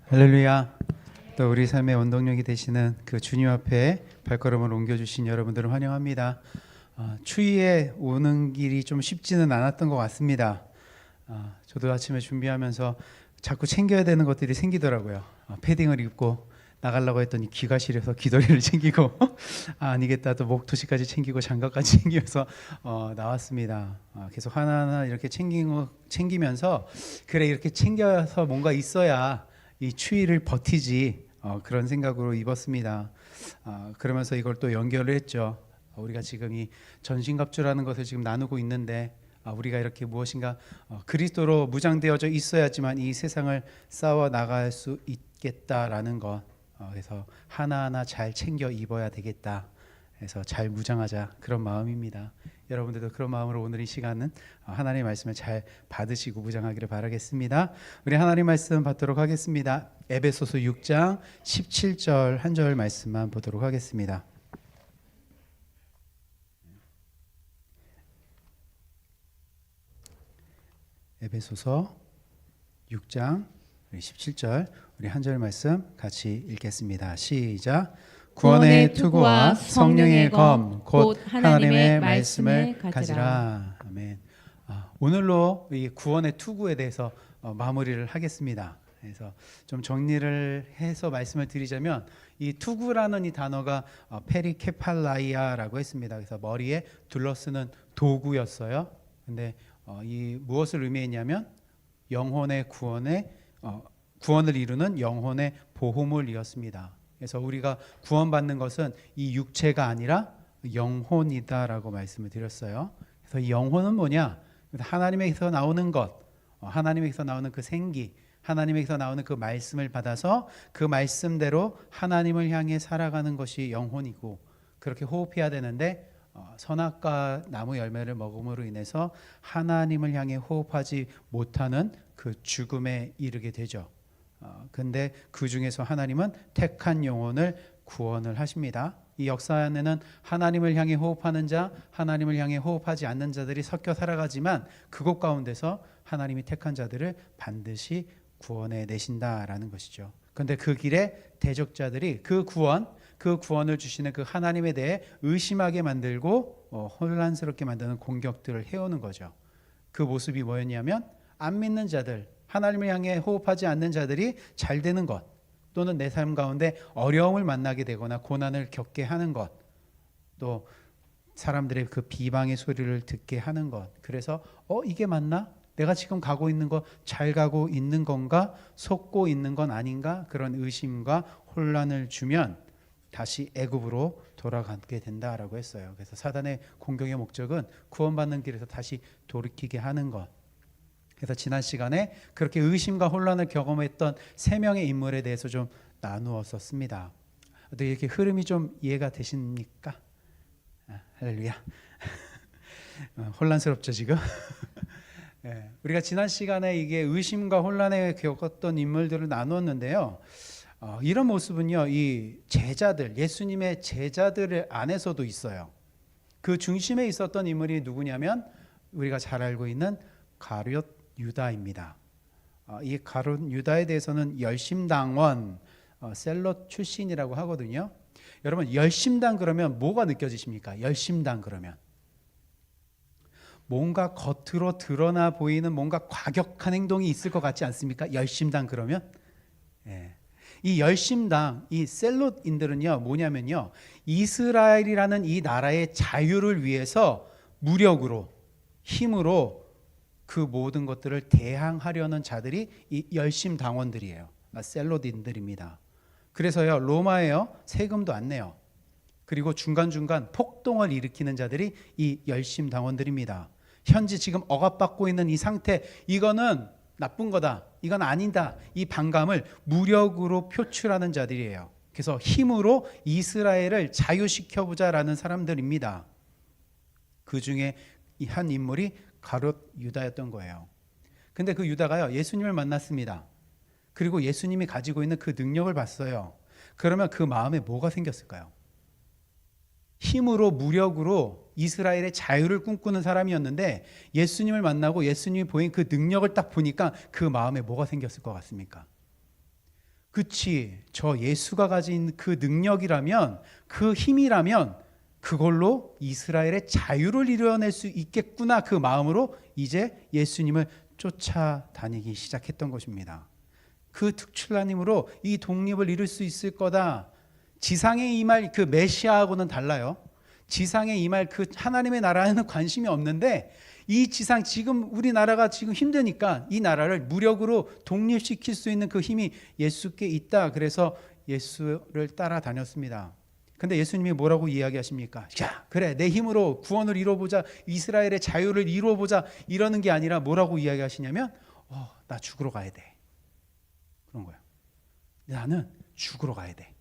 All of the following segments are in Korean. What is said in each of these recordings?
할렐루야. 또 우리 삶의 원동력이 되시는 그 주님 앞에 발걸음을 옮겨주신 여러분들을 환영합니다. 추위에 오는 길이 좀 쉽지는 않았던 것 같습니다. 저도 아침에 준비하면서 자꾸 챙겨야 되는 것들이 생기더라고요. 패딩을 입고 나가려고 했더니 귀가 시려서 귀걸이를 챙기고 아니겠다 또 목토시까지 챙기고 장갑까지 챙기면서 나왔습니다. 계속 하나하나 이렇게 챙기면서 그래 이렇게 챙겨서 뭔가 있어야 이 추위를 버티지 그런 생각으로 입었습니다. 그러면서 이걸 또 연결을 했죠. 우리가 지금 이 전신갑주라는 것을 지금 나누고 있는데 우리가 이렇게 무엇인가 그리스도로 무장되어져 있어야지만 이 세상을 싸워 나갈 수 있겠다라는 것. 그래서 하나하나 잘 챙겨 입어야 되겠다. 그래서 잘 무장하자 그런 마음입니다. 여러분들도 그런 마음으로 오늘 이 시간은 하나님의 말씀을 잘 받으시고 무장하기를 바라겠습니다. 우리 하나님 말씀 받도록 하겠습니다. 에베소서 6장 17절 한 절 말씀만 보도록 하겠습니다. 에베소서 6장 17절 우리 한 절 말씀 같이 읽겠습니다. 시작. 구원의 투구와 성령의 검 곧 하나님의 말씀을 가지라. 아멘. 오늘로 이 구원의 투구에 대해서 마무리를 하겠습니다. 그래서 좀 정리를 해서 말씀을 드리자면 이 투구라는 이 단어가 페리케팔라이아라고 했습니다. 그래서 머리에 둘러쓰는 도구였어요. 근데 이 무엇을 의미했냐면 영혼의 구원을 이루는 영혼의 보호물이었습니다. 그래서 우리가 구원받는 것은 이 육체가 아니라 영혼이다라고 말씀을 드렸어요. 그래서 이 영혼은 뭐냐? 하나님에게서 나오는 것, 하나님에게서 나오는 그 생기, 하나님에게서 나오는 그 말씀을 받아서 그 말씀대로 하나님을 향해 살아가는 것이 영혼이고 그렇게 호흡해야 되는데 선악과 나무 열매를 먹음으로 인해서 하나님을 향해 호흡하지 못하는 그 죽음에 이르게 되죠. 근데 그 중에서 하나님은 택한 영혼을 구원을 하십니다. 이 역사 안에는 하나님을 향해 호흡하는 자, 하나님을 향해 호흡하지 않는 자들이 섞여 살아가지만 그곳 가운데서 하나님이 택한 자들을 반드시 구원해 내신다라는 것이죠. 그런데 그 길에 대적자들이 그 구원을 주시는 그 하나님에 대해 의심하게 만들고 혼란스럽게 만드는 공격들을 해오는 거죠. 그 모습이 뭐였냐면 안 믿는 자들, 하나님을 향해 호흡하지 않는 자들이 잘 되는 것 또는 내 삶 가운데 어려움을 만나게 되거나 고난을 겪게 하는 것, 또 사람들의 그 비방의 소리를 듣게 하는 것. 그래서 이게 맞나? 내가 지금 가고 있는 거 잘 가고 있는 건가? 속고 있는 건 아닌가? 그런 의심과 혼란을 주면 다시 애굽으로 돌아가게 된다라고 했어요. 그래서 사단의 공격의 목적은 구원받는 길에서 다시 돌이키게 하는 것. 그래서 지난 시간에 그렇게 의심과 혼란을 경험했던 세 명의 인물에 대해서 좀 나누었었습니다. 어떻게 이렇게 흐름이 좀 이해가 되십니까? 할렐루야. 혼란스럽죠 지금? 네, 우리가 지난 시간에 이게 의심과 혼란에 겪었던 인물들을 나누었는데요. 이런 모습은요, 이 제자들, 예수님의 제자들 안에서도 있어요. 그 중심에 있었던 인물이 누구냐면 우리가 잘 알고 있는 가룟 유다입니다. 이 가룟 유다에 대해서는 열심당원, 셀롯 출신이라고 하거든요. 여러분 열심당 그러면 뭐가 느껴지십니까? 열심당 그러면 뭔가 겉으로 드러나 보이는 뭔가 과격한 행동이 있을 것 같지 않습니까? 열심당 그러면 이 열심당, 이 셀롯인들은요 뭐냐면요 이스라엘이라는 이 나라의 자유를 위해서 무력으로 힘으로 그 모든 것들을 대항하려는 자들이 이 열심당원들이에요. 셀롯인들입니다. 그래서요 로마에요 세금도 안 내요. 그리고 중간중간 폭동을 일으키는 자들이 이 열심당원들입니다. 현재 지금 억압받고 있는 이 상태, 이거는 나쁜 거다, 이건 아니다, 이 반감을 무력으로 표출하는 자들이에요. 그래서 힘으로 이스라엘을 자유시켜보자라는 사람들입니다. 그 중에 한 인물이 가룟 유다였던 거예요. 근데 그 유다가요 예수님을 만났습니다. 그리고 예수님이 가지고 있는 그 능력을 봤어요. 그러면 그 마음에 뭐가 생겼을까요? 힘으로 무력으로 이스라엘의 자유를 꿈꾸는 사람이었는데 예수님을 만나고 예수님이 보인 그 능력을 딱 보니까 그 마음에 뭐가 생겼을 것 같습니까? 그치, 저 예수가 가진 그 능력이라면, 그 힘이라면 그걸로 이스라엘의 자유를 이뤄낼 수 있겠구나, 그 마음으로 이제 예수님을 쫓아다니기 시작했던 것입니다. 그 특출난 힘으로 이 독립을 이룰 수 있을 거다. 지상에 임할 그 메시아하고는 달라요. 지상에 임할 그 하나님의 나라에는 관심이 없는데, 이 지상, 지금 우리나라가 지금 힘드니까 이 나라를 무력으로 독립시킬 수 있는 그 힘이 예수께 있다. 그래서 예수를 따라다녔습니다. 근데 예수님이 뭐라고 이야기하십니까? 자, 그래, 내 힘으로 구원을 이루어보자, 이스라엘의 자유를 이루어보자, 이러는 게 아니라 뭐라고 이야기하시냐면, 나 죽으러 가야 돼. 그런 거예요. 나는 죽으러 가야 돼.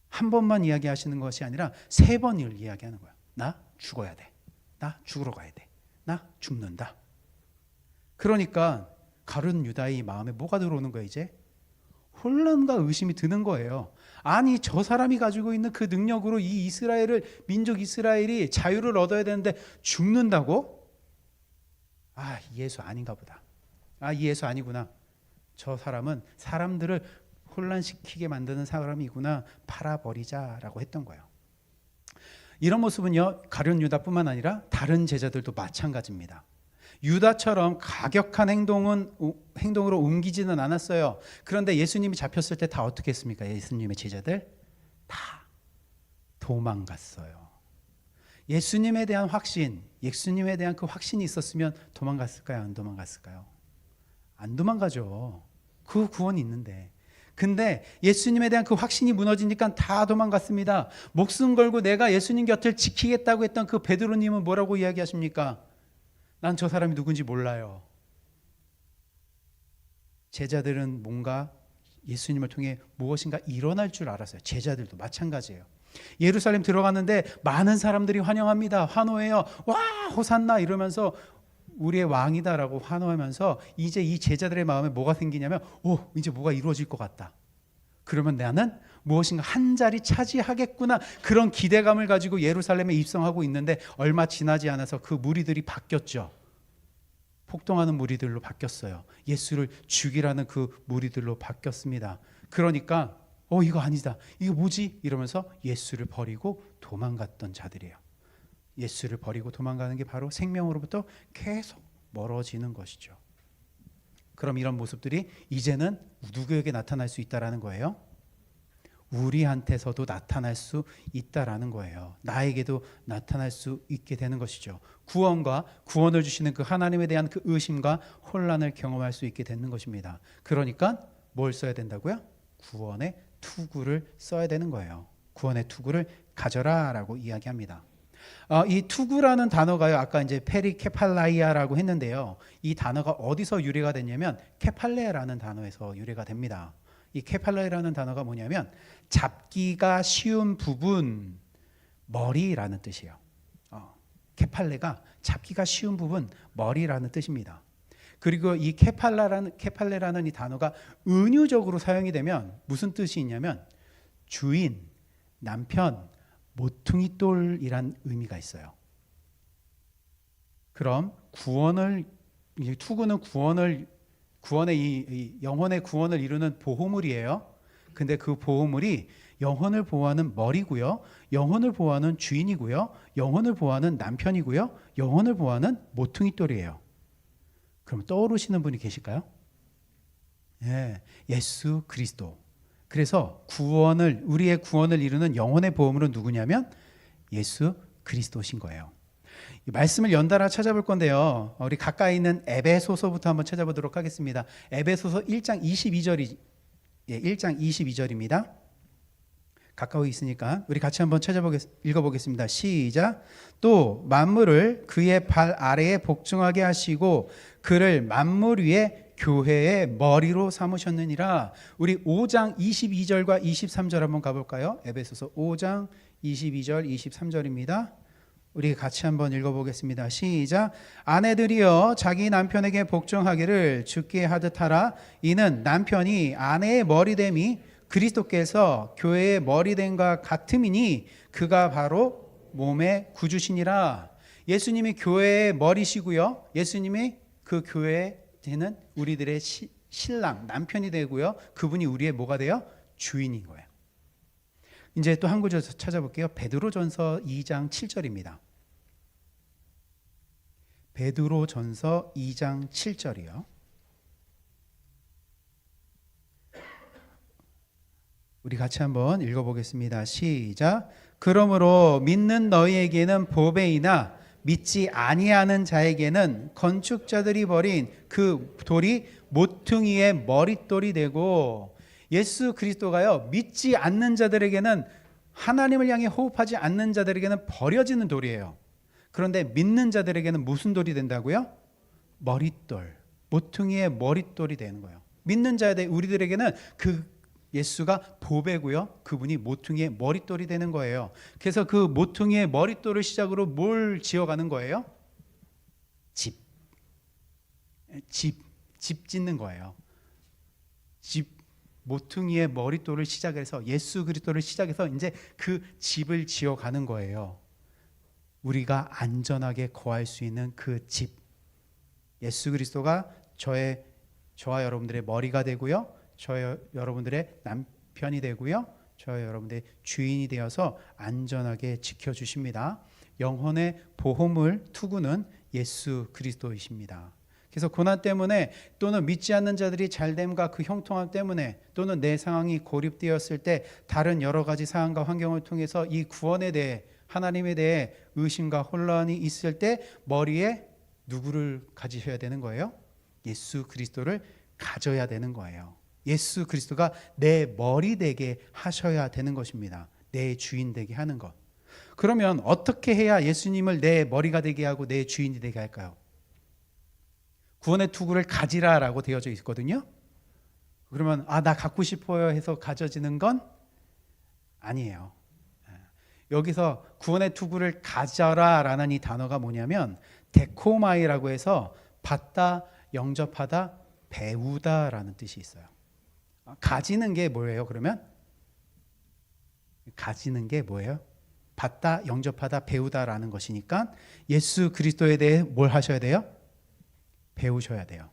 한 번만 이야기하시는 것이 아니라 3번을 이야기하는 거야. 나 죽어야 돼. 나 죽으러 가야 돼. 나 죽는다. 그러니까 가룟 유다의 마음에 뭐가 들어오는 거야 이제? 혼란과 의심이 드는 거예요. 아니, 저 사람이 가지고 있는 그 능력으로 이 이스라엘을, 민족 이스라엘이 자유를 얻어야 되는데 죽는다고? 이 예수 아닌가 보다. 이 예수 아니구나. 저 사람은 사람들을 혼란시키게 만드는 사람이구나. 팔아버리자라고 했던 거예요. 이런 모습은요, 가룟 유다뿐만 아니라 다른 제자들도 마찬가지입니다. 유다처럼 가격한 행동으로 옮기지는 않았어요. 그런데 예수님이 잡혔을 때 다 어떻게 했습니까? 예수님의 제자들 다 도망갔어요. 예수님에 대한 확신, 예수님에 대한 그 확신이 있었으면 도망갔을까요? 안 도망갔을까요? 안 도망가죠. 그 구원이 있는데. 근데 예수님에 대한 그 확신이 무너지니까 다 도망갔습니다. 목숨 걸고 내가 예수님 곁을 지키겠다고 했던 그 베드로님은 뭐라고 이야기하십니까? 난 저 사람이 누군지 몰라요. 제자들은 뭔가 예수님을 통해 무엇인가 일어날 줄 알았어요. 제자들도 마찬가지예요. 예루살렘 들어갔는데 많은 사람들이 환영합니다. 환호해요. 와, 호산나 이러면서 우리의 왕이다라고 환호하면서 이제 이 제자들의 마음에 뭐가 생기냐면, 이제 뭐가 이루어질 것 같다. 그러면 나는 무엇인가 한 자리 차지하겠구나, 그런 기대감을 가지고 예루살렘에 입성하고 있는데 얼마 지나지 않아서 그 무리들이 바뀌었죠. 폭동하는 무리들로 바뀌었어요. 예수를 죽이라는 그 무리들로 바뀌었습니다. 그러니까 이거 아니다, 이거 뭐지? 이러면서 예수를 버리고 도망갔던 자들이에요. 예수를 버리고 도망가는 게 바로 생명으로부터 계속 멀어지는 것이죠. 그럼 이런 모습들이 이제는 누구에게 나타날 수 있다라는 거예요? 우리한테서도 나타날 수 있다라는 거예요. 나에게도 나타날 수 있게 되는 것이죠. 구원과 구원을 주시는 그 하나님에 대한 그 의심과 혼란을 경험할 수 있게 되는 것입니다. 그러니까 뭘 써야 된다고요? 구원의 투구를 써야 되는 거예요. 구원의 투구를 가져라라고 이야기합니다. 이 투구라는 단어가요, 아까 이제 페리케팔라이아라고 했는데요, 이 단어가 어디서 유래가 됐냐면 케팔레라는 단어에서 유래가 됩니다. 이 케팔레라는 단어가 뭐냐면 잡기가 쉬운 부분, 머리라는 뜻이에요. 케팔레가 잡기가 쉬운 부분, 머리라는 뜻입니다. 그리고 이 케팔레라는 이 단어가 은유적으로 사용이 되면 무슨 뜻이 있냐면 주인, 남편, 모퉁이 돌이란 의미가 있어요. 그럼 투구는 구원의 이 영혼의 구원을 이루는 보호물이에요. 근데 그 보호물이 영혼을 보호하는 머리고요, 영혼을 보호하는 주인이고요, 영혼을 보호하는 남편이고요, 영혼을 보호하는 모퉁이 돌이에요. 그럼 떠오르시는 분이 계실까요? 예수 그리스도. 그래서 우리의 구원을 이루는 영혼의 보호물은 누구냐면 예수 그리스도신 거예요. 이 말씀을 연달아 찾아볼 건데요, 우리 가까이 있는 에베소서부터 한번 찾아보도록 하겠습니다. 에베소서 1장 22절입니다. 가까이 있으니까 우리 같이 한번 읽어보겠습니다. 시작. 또 만물을 그의 발 아래에 복종하게 하시고 그를 만물 위에 교회의 머리로 삼으셨느니라. 우리 5장 22절과 23절 한번 가볼까요? 에베소서 5장 22절 23절입니다. 우리 같이 한번 읽어보겠습니다. 시작. 아내들이여 자기 남편에게 복종하기를 주께 하듯 하라. 이는 남편이 아내의 머리됨이 그리스도께서 교회의 머리됨과 같음이니 그가 바로 몸의 구주시니라. 예수님이 교회의 머리시고요, 예수님이 그 교회에 되는 우리들의 신랑, 남편이 되고요. 그분이 우리의 뭐가 돼요? 주인인 거예요. 이제 또 한 구절 찾아볼게요. 베드로전서 2장 7절입니다. 베드로전서 2장 7절이요. 우리 같이 한번 읽어보겠습니다. 시작. 그러므로 믿는 너희에게는 보배이나 믿지 아니하는 자에게는 건축자들이 버린 그 돌이 모퉁이의 머릿돌이 되고, 예수 그리스도가요, 믿지 않는 자들에게는, 하나님을 향해 호흡하지 않는 자들에게는 버려지는 돌이에요. 그런데 믿는 자들에게는 무슨 돌이 된다고요? 머릿돌, 모퉁이의 머릿돌이 되는 거예요. 믿는 자들, 우리들에게는 그 예수가 보배고요, 그분이 모퉁이의 머릿돌이 되는 거예요. 그래서 그 모퉁이의 머릿돌을 시작으로 뭘 지어가는 거예요? 집 짓는 거예요. 모퉁이의 머릿돌을 시작해서 예수 그리스도를 시작해서 이제 그 집을 지어가는 거예요. 우리가 안전하게 거할 수 있는 그 집, 예수 그리스도가 저와 여러분들의 머리가 되고요, 여러분들의 남편이 되고요, 저와 여러분들의 주인이 되어서 안전하게 지켜주십니다. 영혼의 보호물 투구는 예수 그리스도이십니다. 그래서 고난 때문에, 또는 믿지 않는 자들이 잘됨과 그 형통함 때문에, 또는 내 상황이 고립되었을 때, 다른 여러 가지 상황과 환경을 통해서 이 구원에 대해, 하나님에 대해 의심과 혼란이 있을 때 머리에 누구를 가지셔야 되는 거예요? 예수 그리스도를 가져야 되는 거예요. 예수 그리스도가 내 머리 되게 하셔야 되는 것입니다. 내 주인 되게 하는 것. 그러면 어떻게 해야 예수님을 내 머리가 되게 하고 내 주인이 되게 할까요? 구원의 투구를 가지라라고 되어져 있거든요. 그러면 나 갖고 싶어요 해서 가져지는 건 아니에요. 여기서 구원의 투구를 가져라라는 이 단어가 뭐냐면 데코마이라고 해서 받다, 영접하다, 배우다라는 뜻이 있어요. 가지는 게 뭐예요? 그러면 가지는 게 뭐예요? 받다, 영접하다, 배우다라는 것이니까 예수 그리스도에 대해 뭘 하셔야 돼요? 배우셔야 돼요.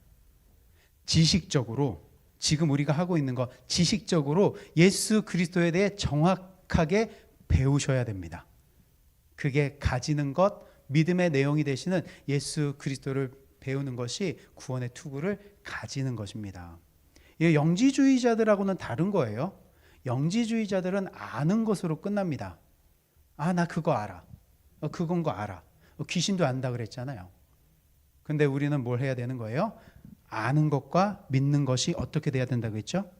지식적으로, 지금 우리가 하고 있는 거 지식적으로 예수 그리스도에 대해 정확하게 배우셔야 됩니다. 그게 가지는 것, 믿음의 내용이 되시는 예수 그리스도를 배우는 것이 구원의 투구를 가지는 것입니다. 영지주의자들하고는 다른 거예요. 영지주의자들은 아는 것으로 끝납니다. 나 그거 알아. 그건 거 알아. 귀신도 안다 그랬잖아요. 근데 우리는 뭘 해야 되는 거예요? 아는 것과 믿는 것이 어떻게 돼야 된다고 했죠?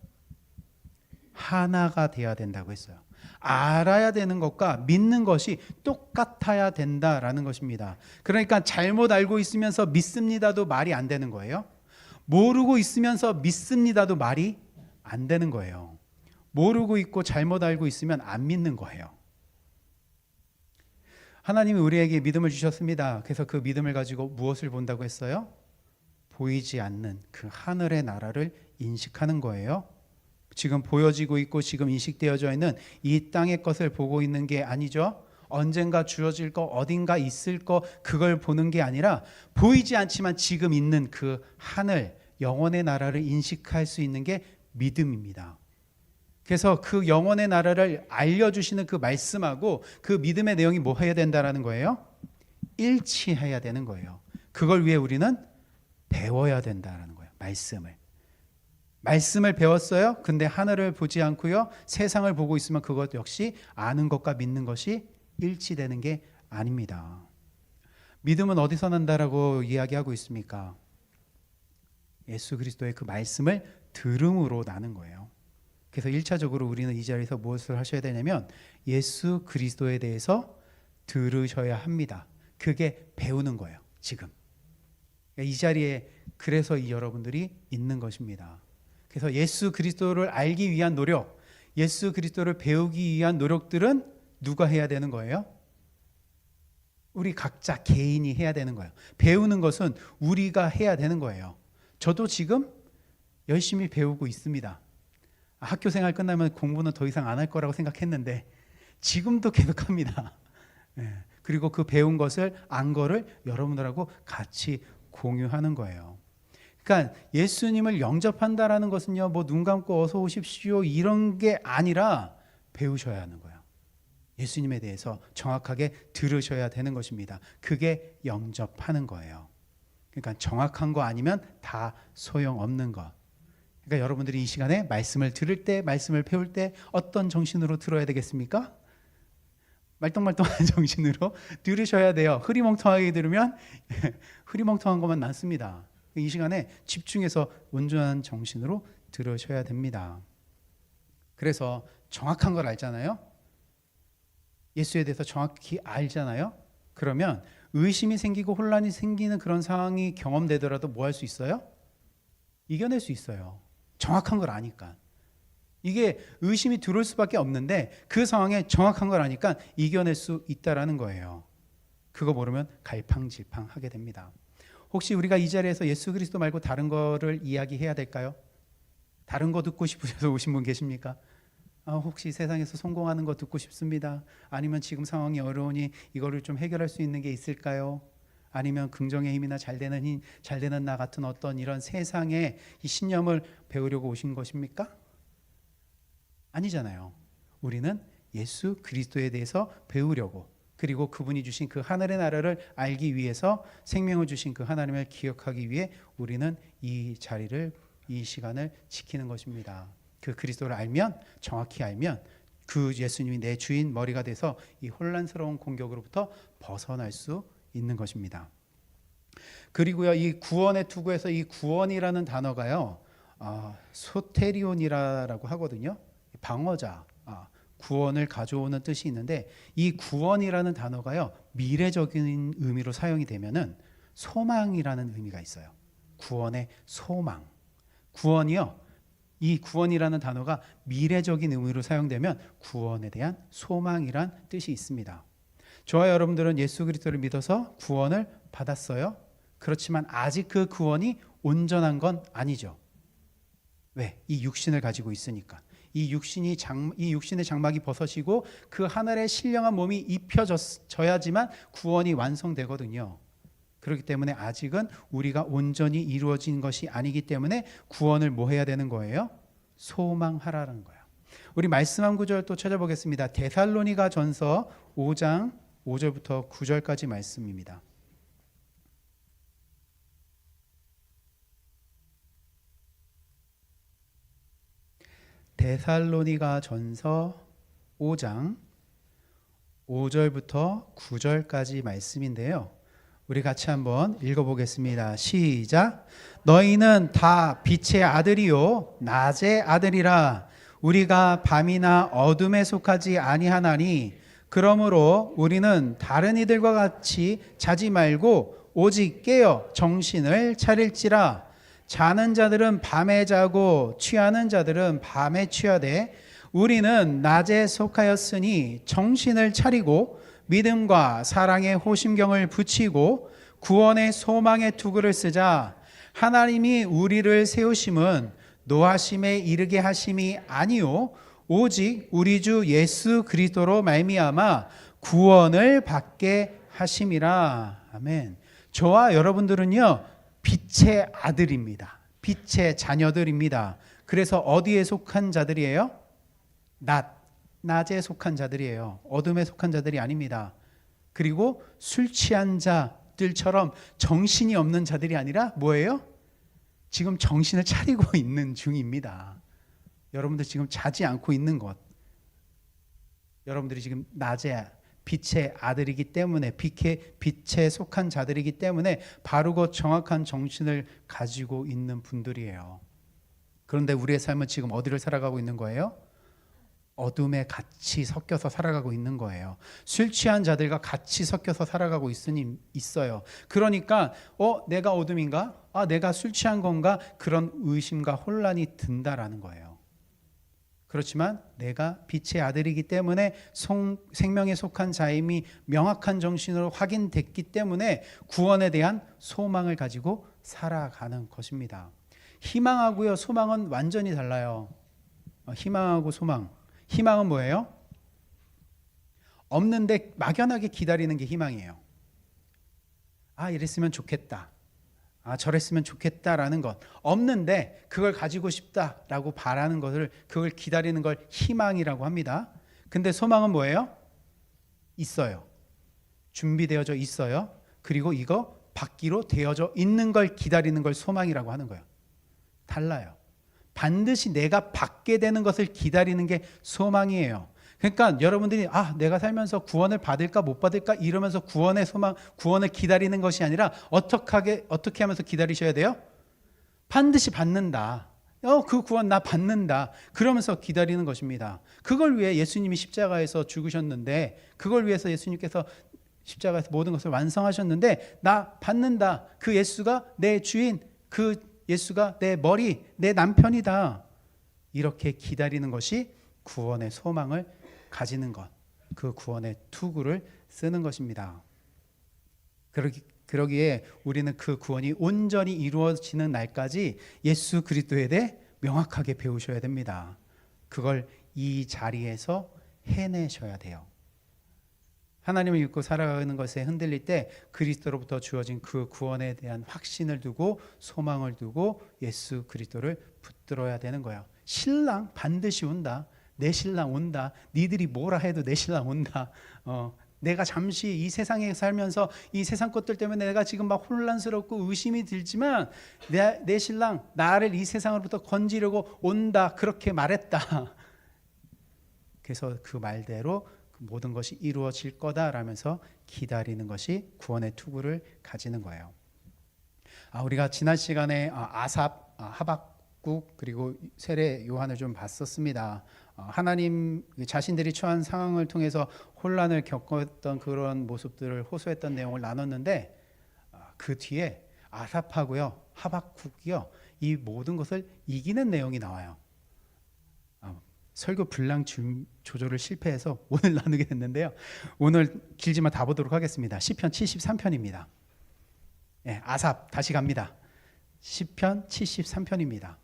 하나가 돼야 된다고 했어요. 알아야 되는 것과 믿는 것이 똑같아야 된다라는 것입니다. 그러니까 잘못 알고 있으면서 믿습니다도 말이 안 되는 거예요. 모르고 있으면서 믿습니다도 말이 안 되는 거예요. 모르고 있고 잘못 알고 있으면 안 믿는 거예요. 하나님이 우리에게 믿음을 주셨습니다. 그래서 그 믿음을 가지고 무엇을 본다고 했어요? 보이지 않는 그 하늘의 나라를 인식하는 거예요. 지금 보여지고 있고 지금 인식되어져 있는 이 땅의 것을 보고 있는 게 아니죠. 언젠가 주어질 거, 어딘가 있을 거, 그걸 보는 게 아니라 보이지 않지만 지금 있는 그 하늘, 영원의 나라를 인식할 수 있는 게 믿음입니다. 그래서 그 영원의 나라를 알려주시는 그 말씀하고 그 믿음의 내용이 뭐 해야 된다는 거예요? 일치해야 되는 거예요. 그걸 위해 우리는 배워야 된다는 거예요. 말씀을 배웠어요. 근데 하늘을 보지 않고요, 세상을 보고 있으면 그것 역시 아는 것과 믿는 것이 일치되는 게 아닙니다. 믿음은 어디서 난다라고 이야기하고 있습니까? 예수 그리스도의 그 말씀을 들음으로 나는 거예요. 그래서 1차적으로 우리는 이 자리에서 무엇을 하셔야 되냐면 예수 그리스도에 대해서 들으셔야 합니다. 그게 배우는 거예요. 지금 이 자리에 그래서 이 여러분들이 있는 것입니다. 그래서 예수 그리스도를 알기 위한 노력, 예수 그리스도를 배우기 위한 노력들은 누가 해야 되는 거예요? 우리 각자 개인이 해야 되는 거예요. 배우는 것은 우리가 해야 되는 거예요. 저도 지금 열심히 배우고 있습니다. 학교 생활 끝나면 공부는 더 이상 안 할 거라고 생각했는데 지금도 계속합니다. 그리고 그 배운 것을, 안 거를 여러분들하고 같이 공유하는 거예요. 그러니까 예수님을 영접한다라는 것은요, 뭐 눈 감고 어서 오십시오 이런 게 아니라 배우셔야 하는 거예요. 예수님에 대해서 정확하게 들으셔야 되는 것입니다. 그게 영접하는 거예요. 그러니까 정확한 거 아니면 다 소용없는 것. 그러니까 여러분들이 이 시간에 말씀을 들을 때, 말씀을 배울 때 어떤 정신으로 들어야 되겠습니까? 말똥말똥한 정신으로 들으셔야 돼요. 흐리멍텅하게 들으면 흐리멍텅한 것만 남습니다. 이 시간에 집중해서 온전한 정신으로 들으셔야 됩니다. 그래서 정확한 걸 알잖아요. 예수에 대해서 정확히 알잖아요. 그러면 의심이 생기고 혼란이 생기는 그런 상황이 경험되더라도 뭐 할 수 있어요? 이겨낼 수 있어요. 정확한 걸 아니까. 이게 의심이 들어올 수밖에 없는데 그 상황에 정확한 걸 아니까 이겨낼 수 있다라는 거예요. 그거 모르면 갈팡질팡하게 됩니다. 혹시 우리가 이 자리에서 예수 그리스도 말고 다른 거를 이야기해야 될까요? 다른 거 듣고 싶으셔서 오신 분 계십니까? 혹시 세상에서 성공하는 거 듣고 싶습니다. 아니면 지금 상황이 어려우니 이거를 좀 해결할 수 있는 게 있을까요? 아니면 긍정의 힘이나 잘 되는 나 같은 어떤 이런 세상의 이 신념을 배우려고 오신 것입니까? 아니잖아요. 우리는 예수 그리스도에 대해서 배우려고, 그리고 그분이 주신 그 하늘의 나라를 알기 위해서, 생명을 주신 그 하나님을 기억하기 위해 우리는 이 자리를, 이 시간을 지키는 것입니다. 그 그리스도를 알면, 정확히 알면 그 예수님이 내 주인 머리가 돼서 이 혼란스러운 공격으로부터 벗어날 수 있는 것입니다. 그리고요, 이 구원의 투구에서 이 구원이라는 단어가요, 소테리온이라고 하거든요. 방어자, 구원을 가져오는 뜻이 있는데, 이 구원이라는 단어가요, 미래적인 의미로 사용이 되면은 소망이라는 의미가 있어요. 구원의 소망. 구원이요, 이 구원이라는 단어가 미래적인 의미로 사용되면 구원에 대한 소망이란 뜻이 있습니다. 저와 여러분들은 예수 그리스도를 믿어서 구원을 받았어요. 그렇지만 아직 그 구원이 온전한 건 아니죠. 왜? 이 육신을 가지고 있으니까. 이 육신의 장막이 벗어지고 그 하늘의 신령한 몸이 입혀져야지만 구원이 완성되거든요. 그렇기 때문에 아직은 우리가 온전히 이루어진 것이 아니기 때문에 구원을 뭐 해야 되는 거예요? 소망하라는 거예요. 우리 말씀 구절 또 찾아보겠습니다. 데살로니가 전서 5장 5절부터 9절까지 말씀입니다. 데살로니가 전서 5장 5절부터 9절까지 말씀인데요. 우리 같이 한번 읽어보겠습니다. 시작. 너희는 다 빛의 아들이요 낮의 아들이라. 우리가 밤이나 어둠에 속하지 아니하나니 그러므로 우리는 다른 이들과 같이 자지 말고 오직 깨어 정신을 차릴지라. 자는 자들은 밤에 자고 취하는 자들은 밤에 취하되 우리는 낮에 속하였으니 정신을 차리고 믿음과 사랑의 호심경을 붙이고 구원의 소망의 투구를 쓰자. 하나님이 우리를 세우심은 노하심에 이르게 하심이 아니요 오직 우리 주 예수 그리스도로 말미암아 구원을 받게 하심이라. 아멘. 저와 여러분들은요, 빛의 아들입니다. 빛의 자녀들입니다. 그래서 어디에 속한 자들이에요? 낮에 속한 자들이에요. 어둠에 속한 자들이 아닙니다. 그리고 술 취한 자들처럼 정신이 없는 자들이 아니라 뭐예요? 지금 정신을 차리고 있는 중입니다. 여러분들 지금 자지 않고 있는 것. 여러분들이 지금 낮에 빛의 아들이기 때문에, 빛에 속한 자들이기 때문에 바르고 정확한 정신을 가지고 있는 분들이에요. 그런데 우리의 삶은 지금 어디를 살아가고 있는 거예요? 어둠에 같이 섞여서 살아가고 있는 거예요. 술 취한 자들과 같이 섞여서 살아가고 있어요. 그러니까 내가 어둠인가? 내가 술 취한 건가? 그런 의심과 혼란이 든다라는 거예요. 그렇지만 내가 빛의 아들이기 때문에 생명에 속한 자임이 명확한 정신으로 확인됐기 때문에 구원에 대한 소망을 가지고 살아가는 것입니다. 희망하고요, 소망은 완전히 달라요. 희망하고 소망. 희망은 뭐예요? 없는데 막연하게 기다리는 게 희망이에요. 이랬으면 좋겠다. 저랬으면 좋겠다라는 것 없는데 그걸 가지고 싶다라고 바라는 것을, 그걸 기다리는 걸 희망이라고 합니다. 근데 소망은 뭐예요? 있어요. 준비되어져 있어요. 그리고 이거 받기로 되어져 있는 걸 기다리는 걸 소망이라고 하는 거예요. 달라요. 반드시 내가 받게 되는 것을 기다리는 게 소망이에요. 그러니까 여러분들이 내가 살면서 구원을 받을까 못 받을까 이러면서 구원의 소망, 구원을 기다리는 것이 아니라 어떻게 하면서 기다리셔야 돼요? 반드시 받는다. 그 구원 나 받는다. 그러면서 기다리는 것입니다. 그걸 위해 예수님이 십자가에서 죽으셨는데, 그걸 위해서 예수님께서 십자가에서 모든 것을 완성하셨는데, 나 받는다. 그 예수가 내 주인, 그 예수가 내 머리, 내 남편이다. 이렇게 기다리는 것이 구원의 소망을 가지는 것, 그 구원의 투구를 쓰는 것입니다. 그러기에 우리는 그 구원이 온전히 이루어지는 날까지 예수 그리스도에 대해 명확하게 배우셔야 됩니다. 그걸 이 자리에서 해내셔야 돼요. 하나님을 믿고 살아가는 것에 흔들릴 때 그리스도로부터 주어진 그 구원에 대한 확신을 두고 소망을 두고 예수 그리스도를 붙들어야 되는 거예요. 신랑 반드시 온다. 내 신랑 온다. 니들이 뭐라 해도 내 신랑 온다. 내가 잠시 이 세상에 살면서 이 세상 것들 때문에 내가 지금 막 혼란스럽고 의심이 들지만 내 신랑 나를 이 세상으로부터 건지려고 온다. 그렇게 말했다. 그래서 그 말대로 모든 것이 이루어질 거다라면서 기다리는 것이 구원의 투구를 가지는 거예요. 우리가 지난 시간에 아삽, 하박국 그리고 세례 요한을 좀 봤었습니다. 하나님 자신들이 처한 상황을 통해서 혼란을 겪었던 그런 모습들을 호소했던 내용을 나눴는데, 그 뒤에 아삽하고요 하박국이요 이 모든 것을 이기는 내용이 나와요. 설교 분량 조절을 실패해서 오늘 나누게 됐는데요. 오늘 길지만 다 보도록 하겠습니다. 시편 73편입니다. 아삽 다시 갑니다. 시편 73편입니다.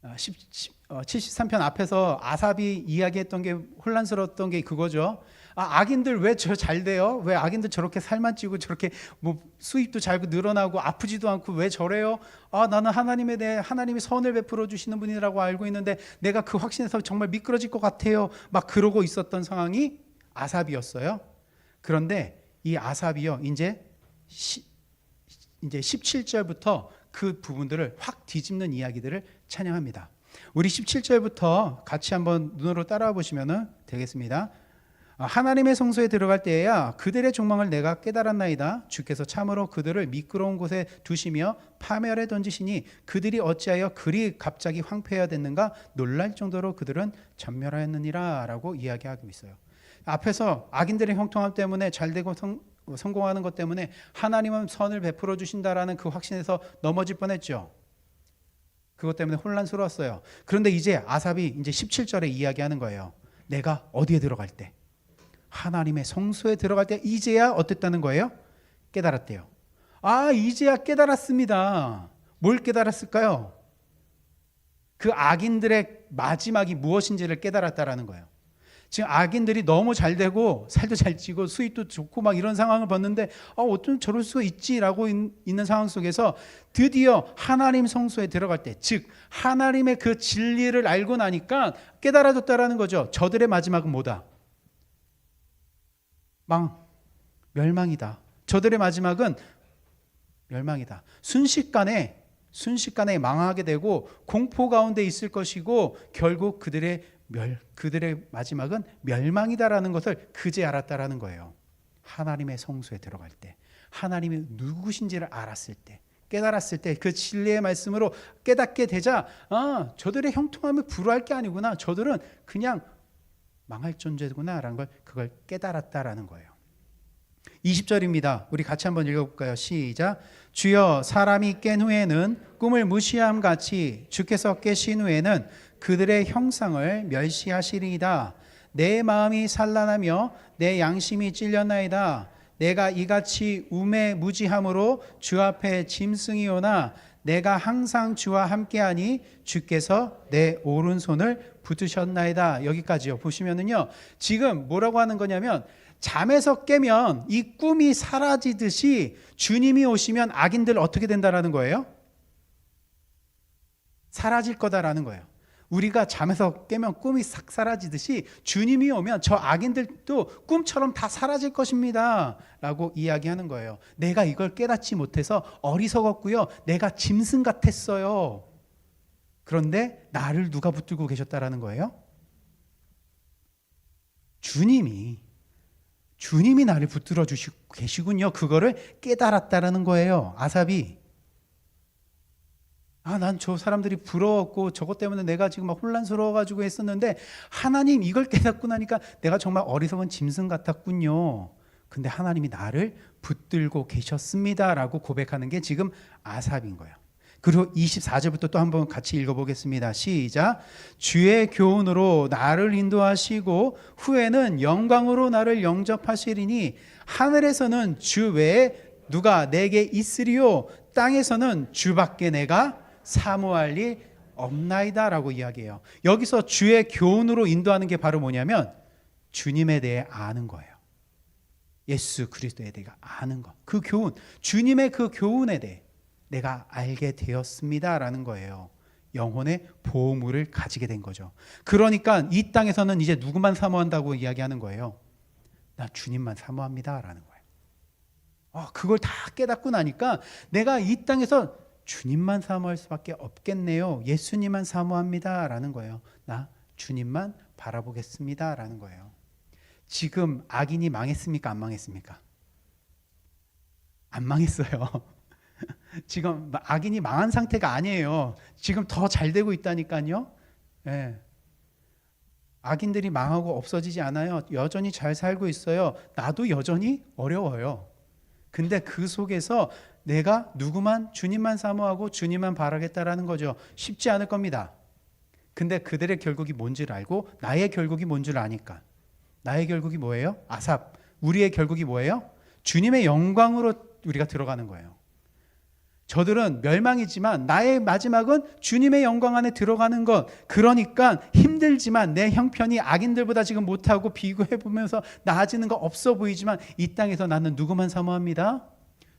73편 앞에서 아삽이 이야기했던 게 혼란스러웠던 게 그거죠. 악인들 왜 저 잘 돼요? 왜 악인들 저렇게 살만 찌고 저렇게 수입도 잘 늘어나고 아프지도 않고 왜 저래요? 나는 하나님에 대해 하나님이 선을 베풀어 주시는 분이라고 알고 있는데 내가 그 확신에서 정말 미끄러질 것 같아요. 막 그러고 있었던 상황이 아삽이었어요. 그런데 이 아삽이요 이제 17절부터 그 부분들을 확 뒤집는 이야기들을 찬양합니다. 우리 17절부터 같이 한번 눈으로 따라와 보시면 되겠습니다. 하나님의 성소에 들어갈 때에야 그들의 종망을 내가 깨달았나이다. 주께서 참으로 그들을 미끄러운 곳에 두시며 파멸에 던지시니 그들이 어찌하여 그리 갑자기 황폐해야 됐는가? 놀랄 정도로 그들은 전멸하였느니라 라고 이야기하고 있어요. 앞에서 악인들의 형통함 때문에 잘되고 성공하는 것 때문에 하나님은 선을 베풀어 주신다라는 그 확신에서 넘어질 뻔했죠. 그것 때문에 혼란스러웠어요. 그런데 이제 아삽이 이제 17절에 이야기하는 거예요. 내가 어디에 들어갈 때, 하나님의 성소에 들어갈 때 이제야 어땠다는 거예요? 깨달았대요. 이제야 깨달았습니다. 뭘 깨달았을까요? 그 악인들의 마지막이 무엇인지를 깨달았다라는 거예요. 지금 악인들이 너무 잘 되고 살도 잘 찌고 수입도 좋고 막 이런 상황을 봤는데 어쩜 저럴 수 있지라고 있는 상황 속에서 드디어 하나님 성소에 들어갈 때, 즉 하나님의 그 진리를 알고 나니까 깨달아졌다라는 거죠. 저들의 마지막은 뭐다? 멸망이다. 저들의 마지막은 멸망이다. 순식간에 망하게 되고 공포 가운데 있을 것이고 결국 그들의 마지막은 멸망이다라는 것을 그제 알았다라는 거예요. 하나님의 성소에 들어갈 때, 하나님이 누구신지를 알았을 때, 깨달았을 때, 그 진리의 말씀으로 깨닫게 되자 저들의 형통함이 불우할 게 아니구나, 저들은 그냥 망할 존재구나 라는 걸 그걸 깨달았다라는 거예요. 20절입니다. 우리 같이 한번 읽어볼까요? 시작. 주여, 사람이 깬 후에는 꿈을 무시함 같이 주께서 깨신 후에는 그들의 형상을 멸시하시리이다. 내 마음이 산란하며 내 양심이 찔렸나이다. 내가 이같이 우매무지함으로 주 앞에 짐승이오나 내가 항상 주와 함께하니 주께서 내 오른손을 붙으셨나이다. 여기까지요. 보시면은요, 지금 뭐라고 하는 거냐면 잠에서 깨면 이 꿈이 사라지듯이 주님이 오시면 악인들 어떻게 된다라는 거예요? 사라질 거다라는 거예요. 우리가 잠에서 깨면 꿈이 싹 사라지듯이 주님이 오면 저 악인들도 꿈처럼 다 사라질 것입니다 라고 이야기하는 거예요. 내가 이걸 깨닫지 못해서 어리석었고요, 내가 짐승 같았어요. 그런데 나를 누가 붙들고 계셨다라는 거예요? 주님이 나를 붙들어 주시고 계시군요. 그거를 깨달았다라는 거예요. 아삽이. 난 저 사람들이 부러웠고 저것 때문에 내가 지금 막 혼란스러워가지고 했었는데 하나님 이걸 깨닫고 나니까 내가 정말 어리석은 짐승 같았군요. 근데 하나님이 나를 붙들고 계셨습니다 라고 고백하는 게 지금 아삽인 거예요. 그리고 24절부터 또 한번 같이 읽어보겠습니다. 시작. 주의 교훈으로 나를 인도하시고 후에는 영광으로 나를 영접하시리니 하늘에서는 주 외에 누가 내게 있으리요 땅에서는 주밖에 내가 사모할 일 없나이다 라고 이야기해요. 여기서 주의 교훈으로 인도하는 게 바로 뭐냐면 주님에 대해 아는 거예요. 예수 그리스도에 대해 아는 것. 그 교훈, 주님의 그 교훈에 대해 내가 알게 되었습니다 라는 거예요. 영혼의 보물을 가지게 된 거죠. 그러니까 이 땅에서는 이제 누구만 사모한다고 이야기하는 거예요? 나 주님만 사모합니다 라는 거예요. 그걸 다 깨닫고 나니까 내가 이 땅에서 주님만 사모할 수밖에 없겠네요. 예수님만 사모합니다 라는 거예요. 나 주님만 바라보겠습니다 라는 거예요. 지금 악인이 망했습니까? 안 망했습니까? 안 망했어요. 지금 악인이 망한 상태가 아니에요. 지금 더 잘 되고 있다니까요. 네. 악인들이 망하고 없어지지 않아요. 여전히 잘 살고 있어요. 나도 여전히 어려워요. 근데 그 속에서 내가 누구만 주님만 사모하고 주님만 바라겠다라는 거죠. 쉽지 않을 겁니다. 근데 그들의 결국이 뭔지를 알고 나의 결국이 뭔지를 아니까. 나의 결국이 뭐예요? 아삽. 우리의 결국이 뭐예요? 주님의 영광으로 우리가 들어가는 거예요. 저들은 멸망이지만 나의 마지막은 주님의 영광 안에 들어가는 것. 그러니까 힘들지만 내 형편이 악인들보다 지금 못하고 비교해보면서 나아지는 거 없어 보이지만 이 땅에서 나는 누구만 사모합니다?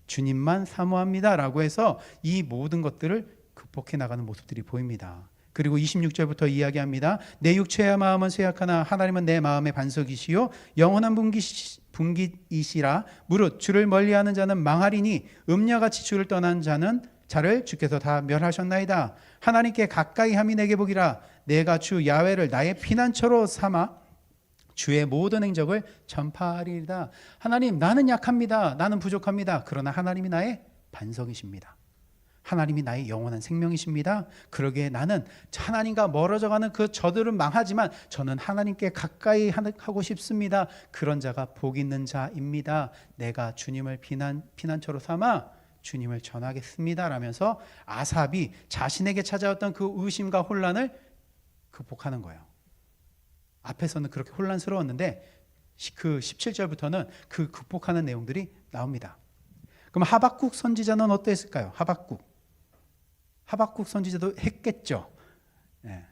주님만 사모합니다 라고 해서 이 모든 것들을 극복해 나가는 모습들이 보입니다. 그리고 26절부터 이야기합니다. 내 육체와 마음은 쇠약하나 하나님은 내 마음의 반석이시요 영원한 분기이시라. 무릇 주를 멀리하는 자는 망하리니 음녀같이 주를 떠난 자를 주께서 다 멸하셨나이다. 하나님께 가까이 함이 내게 복이라. 내가 주 야훼를 나의 피난처로 삼아 주의 모든 행적을 전파하리이다. 하나님, 나는 약합니다. 나는 부족합니다. 그러나 하나님이 나의 반석이십니다. 하나님이 나의 영원한 생명이십니다. 그러기에 나는 하나님과 멀어져가는 그 저들은 망하지만 저는 하나님께 가까이 하고 싶습니다. 그런 자가 복 있는 자입니다. 내가 주님을 피난처로 삼아 주님을 전하겠습니다 라면서 아삽이 자신에게 찾아왔던 그 의심과 혼란을 극복하는 거예요. 앞에서는 그렇게 혼란스러웠는데 그 17절부터는 그 극복하는 내용들이 나옵니다. 그럼 하박국 선지자는 어땠을까요? 하박국 선지자도 했겠죠. 네.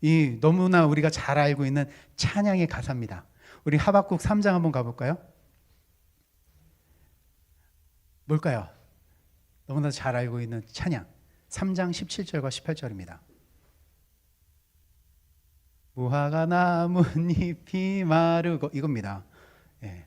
이 너무나 우리가 잘 알고 있는 찬양의 가사입니다. 우리 하박국 3장 한번 가볼까요? 뭘까요? 너무나 잘 알고 있는 찬양 3장 17절과 18절입니다. 무화과 나뭇잎이 마르고 이겁니다. 예.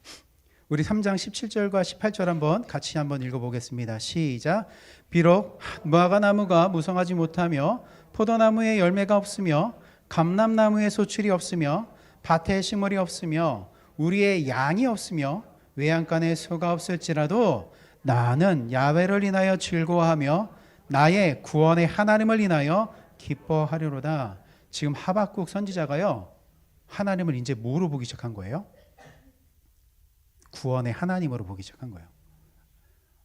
우리 3장 17절과 18절 같이 한번 읽어보겠습니다. 시작. 비록 무화과 나무가 무성하지 못하며 포도나무에 열매가 없으며 감람나무에 소출이 없으며 밭에 식물이 없으며 우리의 양이 없으며 외양간에 소가 없을지라도 나는 야훼를 인하여 즐거워하며 나의 구원의 하나님을 인하여 기뻐하리로다. 지금 하박국 선지자가요, 하나님을 이제 뭐로 보기 시작한 거예요? 구원의 하나님으로 보기 시작한 거예요.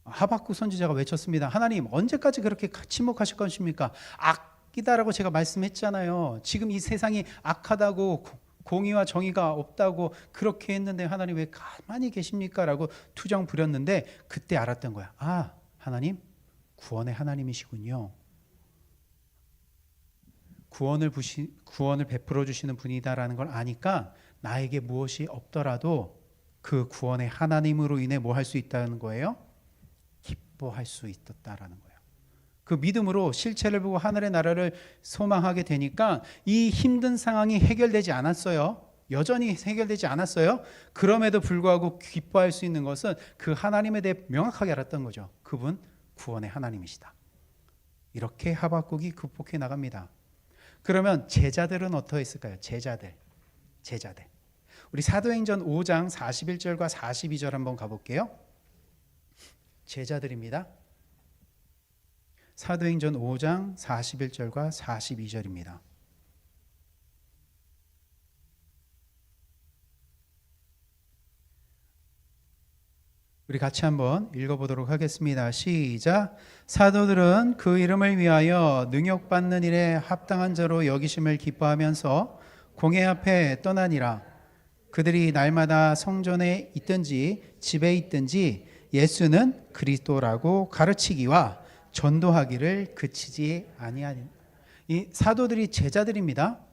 하박국 선지자가 외쳤습니다. 하나님, 언제까지 그렇게 침묵하실 것입니까? 악이다라고 제가 말씀했잖아요. 지금 이 세상이 악하다고, 공의와 정의가 없다고 그렇게 했는데 하나님 왜 가만히 계십니까? 라고 투정 부렸는데 그때 알았던 거야. 하나님 구원의 하나님이시군요. 구원을 베풀어 주시는 분이다라는 걸 아니까 나에게 무엇이 없더라도 그 구원의 하나님으로 인해 뭐 할 수 있다는 거예요? 기뻐할 수 있었다라는 거예요. 그 믿음으로 실체를 보고 하늘의 나라를 소망하게 되니까 이 힘든 상황이 해결되지 않았어요. 여전히 해결되지 않았어요. 그럼에도 불구하고 기뻐할 수 있는 것은 그 하나님에 대해 명확하게 알았던 거죠. 그분 구원의 하나님이시다. 이렇게 하박국이 극복해 나갑니다. 그러면 제자들은 어떠했을까요? 제자들. 우리 사도행전 5장 41절과 42절 한번 가볼게요. 제자들입니다. 사도행전 5장 41절과 42절입니다. 우리 같이 한번 읽어보도록 하겠습니다. 시작. 사도들은 그 이름을 위하여 능욕받는 일에 합당한 자로 여기심을 기뻐하면서 공회 앞에 떠나니라. 그들이 날마다 성전에 있든지 집에 있든지 예수는 그리스도라고 가르치기와 전도하기를 그치지 아니하니. 이 사도들이 제자들입니다.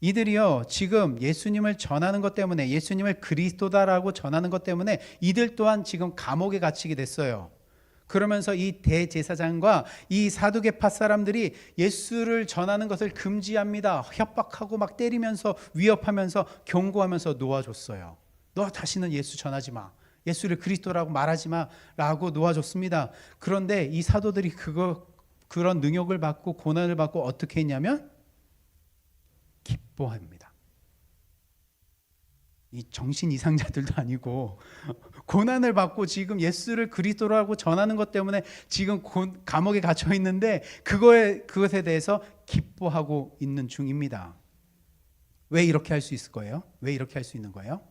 이들이요 지금 예수님을 전하는 것 때문에, 예수님을 그리스도다라고 전하는 것 때문에 이들 또한 지금 감옥에 갇히게 됐어요. 그러면서 이 대제사장과 이 사두개파 사람들이 예수를 전하는 것을 금지합니다. 협박하고 막 때리면서 위협하면서 경고하면서 놓아줬어요. 너 다시는 예수 전하지 마, 예수를 그리스도라고 말하지 마라고 놓아줬습니다. 그런데 이 사도들이 그런 능욕을 받고 고난을 받고 어떻게 했냐면 기뻐합니다. 이 정신 이상자들도 아니고 고난을 받고 지금 예수를 그리스도라고 전하는 것 때문에 지금 감옥에 갇혀 있는데 그것에 대해서 기뻐하고 있는 중입니다. 왜 이렇게 할 수 있을 거예요? 왜 이렇게 할 수 있는 거예요?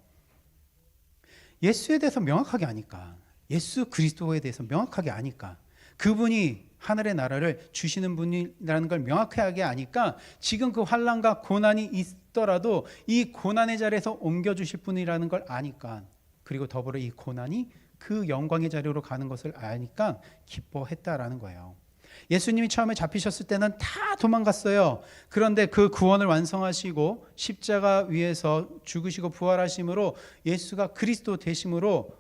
예수에 대해서 명확하게 아니까, 예수 그리스도에 대해서 명확하게 아니까, 그분이 하늘의 나라를 주시는 분이라는 걸 명확하게 아니까 지금 그 환난과 고난이 있더라도 이 고난의 자리에서 옮겨주실 분이라는 걸 아니까, 그리고 더불어 이 고난이 그 영광의 자리로 가는 것을 아니까 기뻐했다라는 거예요. 예수님이 처음에 잡히셨을 때는 다 도망갔어요. 그런데 그 구원을 완성하시고 십자가 위에서 죽으시고 부활하심으로 예수가 그리스도 되심으로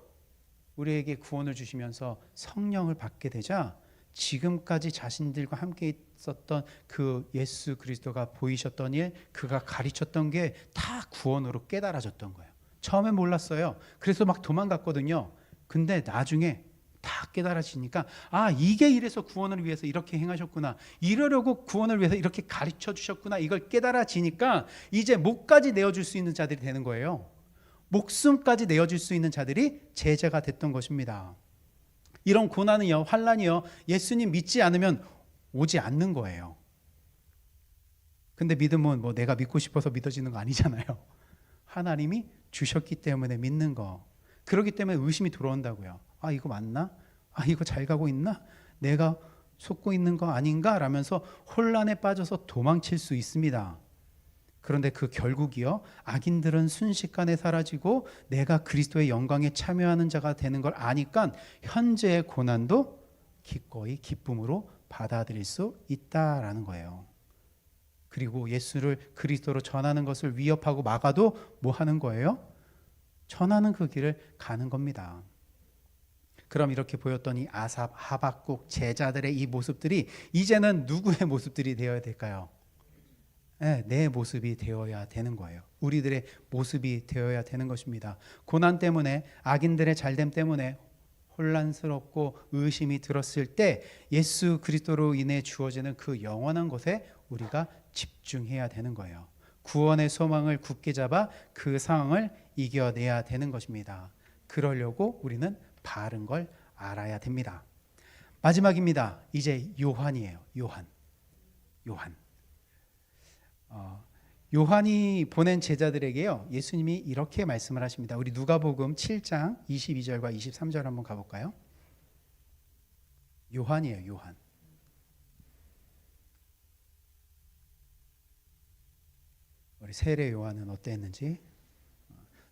우리에게 구원을 주시면서 성령을 받게 되자 지금까지 자신들과 함께 있었던 그 예수 그리스도가 보이셨던 일, 그가 가르쳤던 게 다 구원으로 깨달아졌던 거예요. 처음엔 몰랐어요. 그래서 막 도망갔거든요. 근데 나중에 다 깨달아지니까 이게 이래서 구원을 위해서 이렇게 행하셨구나, 이러려고 구원을 위해서 이렇게 가르쳐 주셨구나, 이걸 깨달아지니까 이제 목까지 내어줄 수 있는 자들이 되는 거예요. 목숨까지 내어줄 수 있는 자들이 제자가 됐던 것입니다. 이런 고난이요, 환난이요, 예수님 믿지 않으면 오지 않는 거예요. 근데 믿음은 뭐 내가 믿고 싶어서 믿어지는 거 아니잖아요. 하나님이 주셨기 때문에 믿는 거. 그렇기 때문에 의심이 들어온다고요. 이거 맞나? 이거 잘 가고 있나? 내가 속고 있는 거 아닌가? 라면서 혼란에 빠져서 도망칠 수 있습니다. 그런데 그 결국이요, 악인들은 순식간에 사라지고 내가 그리스도의 영광에 참여하는 자가 되는 걸 아니까 현재의 고난도 기꺼이 기쁨으로 받아들일 수 있다라는 거예요. 그리고 예수를 그리스도로 전하는 것을 위협하고 막아도 뭐 하는 거예요? 전하는 그 길을 가는 겁니다. 그럼 이렇게 보였던 이 아삽, 하박국, 제자들의 이 모습들이 이제는 누구의 모습들이 되어야 될까요? 내 모습이 되어야 되는 거예요. 우리들의 모습이 되어야 되는 것입니다. 고난 때문에, 악인들의 잘됨 때문에 혼란스럽고 의심이 들었을 때 예수 그리스도로 인해 주어지는 그 영원한 것에 우리가 집중해야 되는 거예요. 구원의 소망을 굳게 잡아 그 상황을 이겨내야 되는 것입니다. 그러려고 우리는 바른 걸 알아야 됩니다. 마지막입니다. 이제 요한이에요. 요한이 보낸 제자들에게요, 예수님이 이렇게 말씀을 하십니다. 우리 누가복음 7장 22절과 23절 한번 가볼까요? 요한이에요. 요한. 우리 세례 요한은 어땠는지.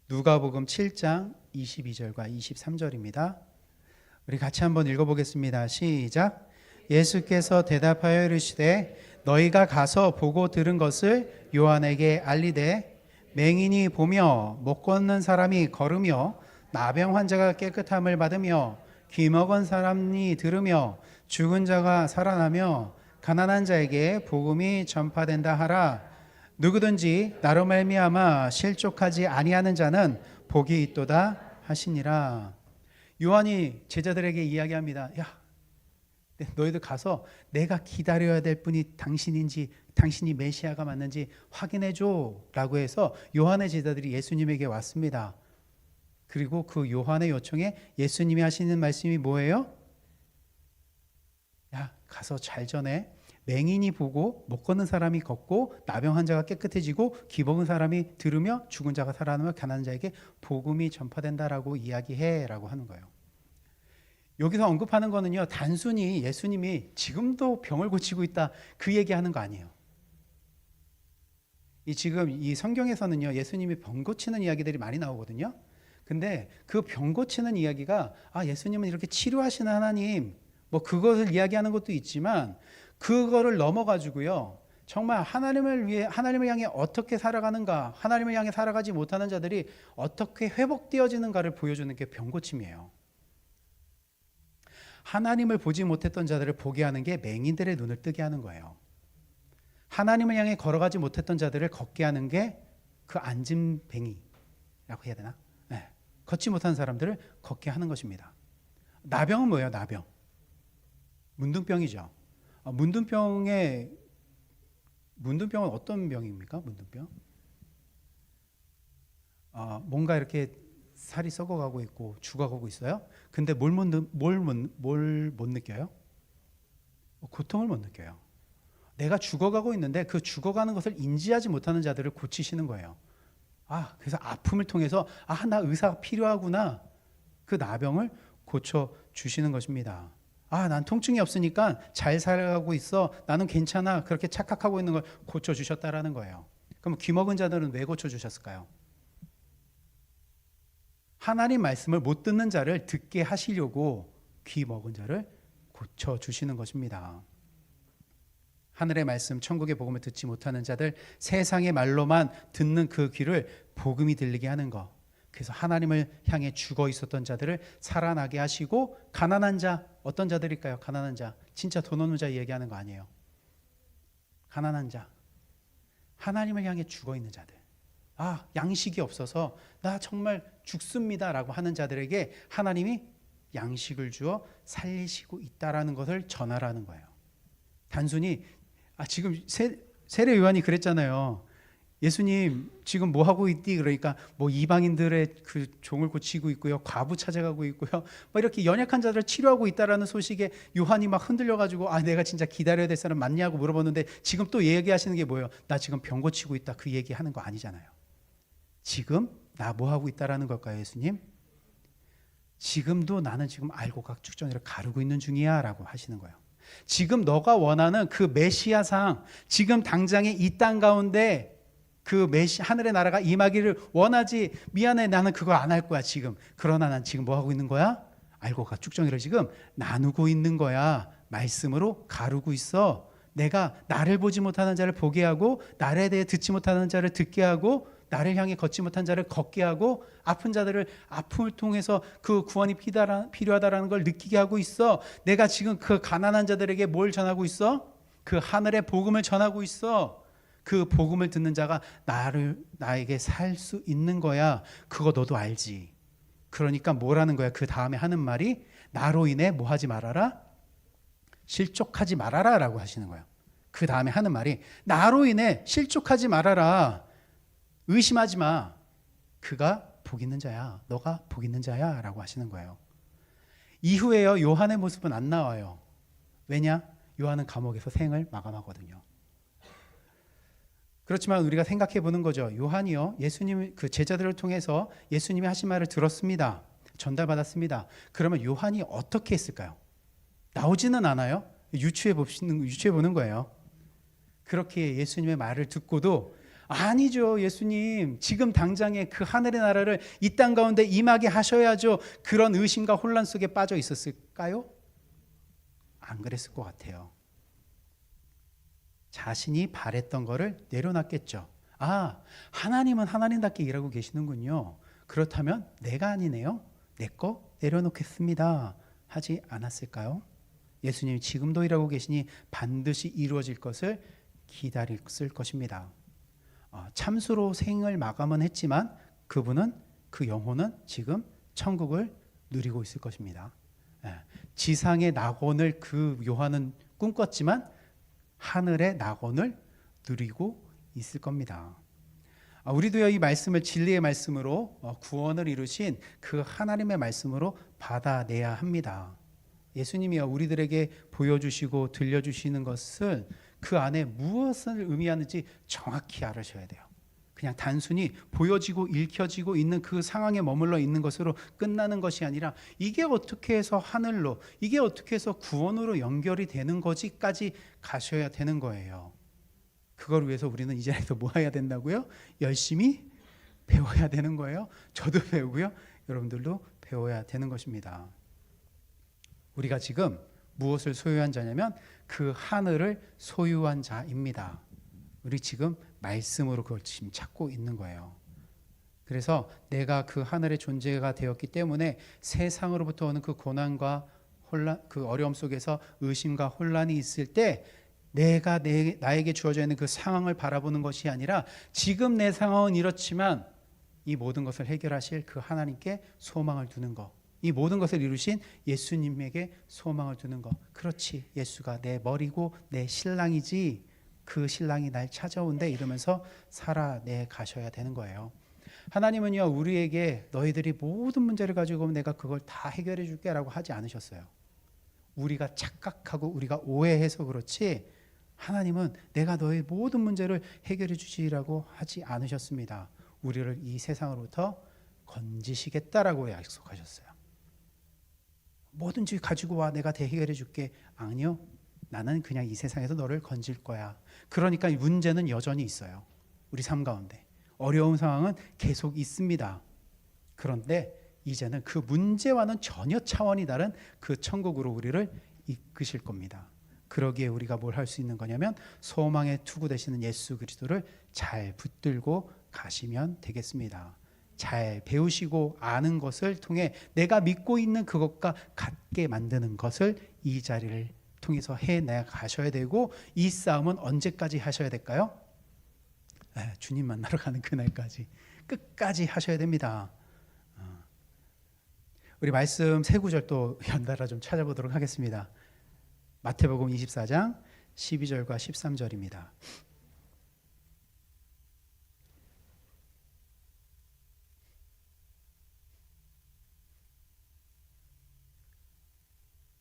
누가복음 7장 22절과 23절입니다. 우리 같이 한번 읽어보겠습니다. 시작. 예수께서 대답하여 이르시되 너희가 가서 보고 들은 것을 요한에게 알리되 맹인이 보며 못 걷는 사람이 걸으며 나병 환자가 깨끗함을 받으며 귀 먹은 사람이 들으며 죽은 자가 살아나며 가난한 자에게 복음이 전파된다 하라. 누구든지 나로 말미암아 실족하지 아니하는 자는 복이 있도다 하시니라. 요한이 제자들에게 이야기합니다. 야, 너희들 가서 내가 기다려야 될 분이 당신인지 당신이 메시아가 맞는지 확인해 줘라고 해서 요한의 제자들이 예수님에게 왔습니다. 그리고 그 요한의 요청에 예수님이 하시는 말씀이 뭐예요? 야, 가서 잘 전해. 맹인이 보고 못 걷는 사람이 걷고 나병 환자가 깨끗해지고 귀 먹은 사람이 들으며 죽은 자가 살아나며 가난한 자에게 복음이 전파된다라고 이야기해라고 하는 거예요. 여기서 언급하는 거는요, 단순히 예수님이 지금도 병을 고치고 있다 그 얘기하는 거 아니에요. 지금 이 성경에서는요, 예수님이 병 고치는 이야기들이 많이 나오거든요. 근데 그 병 고치는 이야기가 예수님은 이렇게 치료하시는 하나님, 뭐 그것을 이야기하는 것도 있지만 그거를 넘어가지고요, 정말 하나님을 위해, 하나님을 향해 어떻게 살아가는가, 하나님을 향해 살아가지 못하는 자들이 어떻게 회복되어지는가를 보여주는 게 병 고침이에요. 하나님을 보지 못했던 자들을 보게 하는 게 맹인들의 눈을 뜨게 하는 거예요. 하나님을 향해 걸어가지 못했던 자들을 걷게 하는 게 그 안진뱅이라고 해야 되나? 네. 걷지 못하는 사람들을 걷게 하는 것입니다. 나병은 뭐예요? 나병. 문둥병이죠. 문둥병은 어떤 병입니까? 문둥병? 뭔가 이렇게 살이 썩어가고 있고 죽어가고 있어요. 근데 뭘 못 느껴요? 고통을 못 느껴요. 내가 죽어가고 있는데 그 죽어가는 것을 인지하지 못하는 자들을 고치시는 거예요. 그래서 아픔을 통해서 나 의사가 필요하구나. 그 나병을 고쳐 주시는 것입니다. 난 통증이 없으니까 잘 살아가고 있어. 나는 괜찮아. 그렇게 착각하고 있는 걸 고쳐 주셨다라는 거예요. 그럼 귀 먹은 자들은 왜 고쳐 주셨을까요? 하나님 말씀을 못 듣는 자를 듣게 하시려고 귀 먹은 자를 고쳐 주시는 것입니다. 하늘의 말씀, 천국의 복음을 듣지 못하는 자들, 세상의 말로만 듣는 그 귀를 복음이 들리게 하는 것. 그래서 하나님을 향해 죽어 있었던 자들을 살아나게 하시고, 가난한 자, 어떤 자들일까요? 가난한 자, 진짜 돈 없는 자 얘기하는 거 아니에요. 가난한 자, 하나님을 향해 죽어 있는 자들, 양식이 없어서 나 정말 죽습니다라고 하는 자들에게 하나님이 양식을 주어 살리시고 있다라는 것을 전하라는 거예요. 단순히 지금 세례 요한이 그랬잖아요. 예수님 지금 뭐 하고 있디? 그러니까 뭐 이방인들의 그 종을 고치고 있고요, 과부 찾아가고 있고요, 뭐 이렇게 연약한 자들을 치료하고 있다라는 소식에 요한이 막 흔들려가지고 내가 진짜 기다려야 될 사람 맞냐고 물어보는데, 지금 또 얘기하시는 게 뭐예요? 나 지금 병 고치고 있다 그 얘기하는 거 아니잖아요. 지금 나 뭐 하고 있다라는 걸까요, 예수님? 지금도 나는 지금 알곡각 축전이를 가르고 있는 중이야 라고 하시는 거예요. 지금 너가 원하는 그 메시아상, 지금 당장에 이 땅 가운데 그 하늘의 나라가 임하기를 원하지. 미안해, 나는 그걸 안 할 거야 지금. 그러나 난 지금 뭐 하고 있는 거야? 알곡각 축전이를 지금 나누고 있는 거야. 말씀으로 가르고 있어. 내가 나를 보지 못하는 자를 보게 하고, 나에 대해 듣지 못하는 자를 듣게 하고, 나를 향해 걷지 못한 자를 걷게 하고, 아픈 자들을 아픔을 통해서 그 구원이 필요하다라는 걸 느끼게 하고 있어. 내가 지금 그 가난한 자들에게 뭘 전하고 있어? 그 하늘의 복음을 전하고 있어. 그 복음을 듣는 자가 나에게 살 수 있는 거야. 그거 너도 알지. 그러니까 뭐라는 거야? 그 다음에 하는 말이 나로 인해 뭐 하지 말아라? 실족하지 말아라 라고 하시는 거예요. 그 다음에 하는 말이 나로 인해 실족하지 말아라. 의심하지 마. 그가 복 있는 자야. 너가 복 있는 자야 라고 하시는 거예요. 이후에요, 요한의 모습은 안 나와요. 왜냐? 요한은 감옥에서 생을 마감하거든요. 그렇지만 우리가 생각해 보는 거죠. 요한이요, 예수님 그 제자들을 통해서 예수님이 하신 말을 들었습니다. 전달받았습니다. 그러면 요한이 어떻게 했을까요? 나오지는 않아요. 유추해 보는 거예요. 그렇게 예수님의 말을 듣고도 아니죠, 예수님 지금 당장에 그 하늘의 나라를 이 땅 가운데 임하게 하셔야죠. 그런 의심과 혼란 속에 빠져 있었을까요? 안 그랬을 것 같아요. 자신이 바랬던 거를 내려놨겠죠. 하나님은 하나님답게 일하고 계시는군요. 그렇다면 내가 아니네요. 내 거 내려놓겠습니다. 하지 않았을까요? 예수님이 지금도 일하고 계시니 반드시 이루어질 것을 기다렸을 것입니다. 참수로 생을 마감은 했지만 그분은 그 영혼은 지금 천국을 누리고 있을 것입니다. 지상의 낙원을 그 요한은 꿈꿨지만 하늘의 낙원을 누리고 있을 겁니다. 우리도요, 이 말씀을 진리의 말씀으로 구원을 이루신 그 하나님의 말씀으로 받아내야 합니다. 예수님이 우리들에게 보여주시고 들려주시는 것을 그 안에 무엇을 의미하는지 정확히 알으셔야 돼요. 그냥 단순히 보여지고 읽혀지고 있는 그 상황에 머물러 있는 것으로 끝나는 것이 아니라 이게 어떻게 해서 하늘로, 이게 어떻게 해서 구원으로 연결이 되는 거지까지 가셔야 되는 거예요. 그걸 위해서 우리는 이 자리에서 뭐 해야 된다고요? 열심히 배워야 되는 거예요. 저도 배우고요, 여러분들도 배워야 되는 것입니다. 우리가 지금 무엇을 소유한 자냐면 그 하늘을 소유한 자입니다. 우리 지금 말씀으로 그걸 지금 찾고 있는 거예요. 그래서 내가 그 하늘의 존재가 되었기 때문에 세상으로부터 오는 그 고난과 혼란, 그 어려움 속에서 의심과 혼란이 있을 때 내가 나에게 주어져 있는 그 상황을 바라보는 것이 아니라 지금 내 상황은 이렇지만 이 모든 것을 해결하실 그 하나님께 소망을 두는 것, 이 모든 것을 이루신 예수님에게 소망을 두는 것. 그렇지, 예수가 내 머리고 내 신랑이지, 그 신랑이 날 찾아온대 이러면서 살아내 가셔야 되는 거예요. 하나님은요, 우리에게 너희들이 모든 문제를 가지고 오면 내가 그걸 다 해결해 줄게 라고 하지 않으셨어요. 우리가 착각하고 우리가 오해해서 그렇지, 하나님은 내가 너의 모든 문제를 해결해 주시라고 하지 않으셨습니다. 우리를 이 세상으로부터 건지시겠다라고 약속하셨어요. 뭐든지 가지고 와, 내가 다 해결해 줄게. 아니요, 나는 그냥 이 세상에서 너를 건질 거야. 그러니까 문제는 여전히 있어요. 우리 삶 가운데 어려운 상황은 계속 있습니다. 그런데 이제는 그 문제와는 전혀 차원이 다른 그 천국으로 우리를 이끄실 겁니다. 그러기에 우리가 뭘 할 수 있는 거냐면 소망의 투구 되시는 예수 그리스도를 잘 붙들고 가시면 되겠습니다. 잘 배우시고 아는 것을 통해 내가 믿고 있는 그것과 같게 만드는 것을 이 자리를 통해서 해내 가셔야 되고, 이 싸움은 언제까지 하셔야 될까요? 주님 만나러 가는 그날까지 끝까지 하셔야 됩니다. 우리 말씀 세 구절 또 연달아 좀 찾아보도록 하겠습니다. 마태복음 24장 12절과 13절입니다.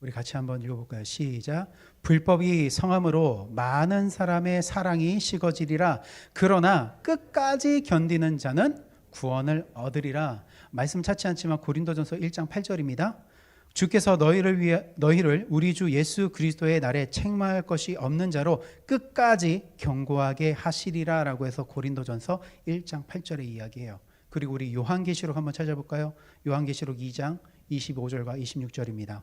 우리 같이 한번 읽어볼까요? 시작. 불법이 성함으로 많은 사람의 사랑이 식어지리라. 그러나 끝까지 견디는 자는 구원을 얻으리라. 말씀 찾지 않지만 고린도전서 1장 8절입니다. 주께서 너희를 우리 주 예수 그리스도의 날에 책망할 것이 없는 자로 끝까지 경고하게 하시리라 라고 해서 고린도전서 1장 8절의 이야기예요. 그리고 우리 요한계시록 한번 찾아볼까요? 요한계시록 2장 25절과 26절입니다.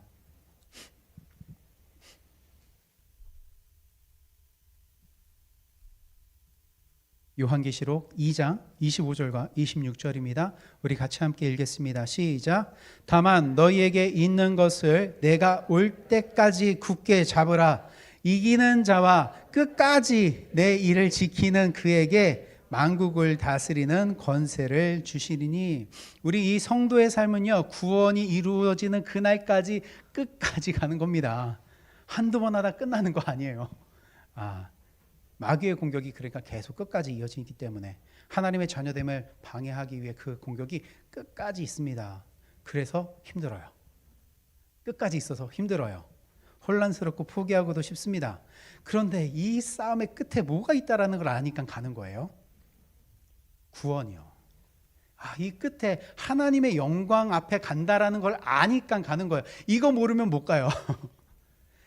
요한계시록 2장 25절과 26절입니다. 우리 같이 함께 읽겠습니다. 시작. 다만 너희에게 있는 것을 내가 올 때까지 굳게 잡으라. 이기는 자와 끝까지 내 일을 지키는 그에게 만국을 다스리는 권세를 주시리니. 우리 이 성도의 삶은요, 구원이 이루어지는 그날까지 끝까지 가는 겁니다. 한두 번 하다 끝나는 거 아니에요. 마귀의 공격이 그러니까 계속 끝까지 이어지기 때문에 하나님의 자녀됨을 방해하기 위해 그 공격이 끝까지 있습니다. 그래서 힘들어요. 끝까지 있어서 힘들어요. 혼란스럽고 포기하고도 싶습니다. 그런데 이 싸움의 끝에 뭐가 있다라는 걸 아니까 가는 거예요. 구원이요. 이 끝에 하나님의 영광 앞에 간다라는 걸 아니까 가는 거예요. 이거 모르면 못 가요.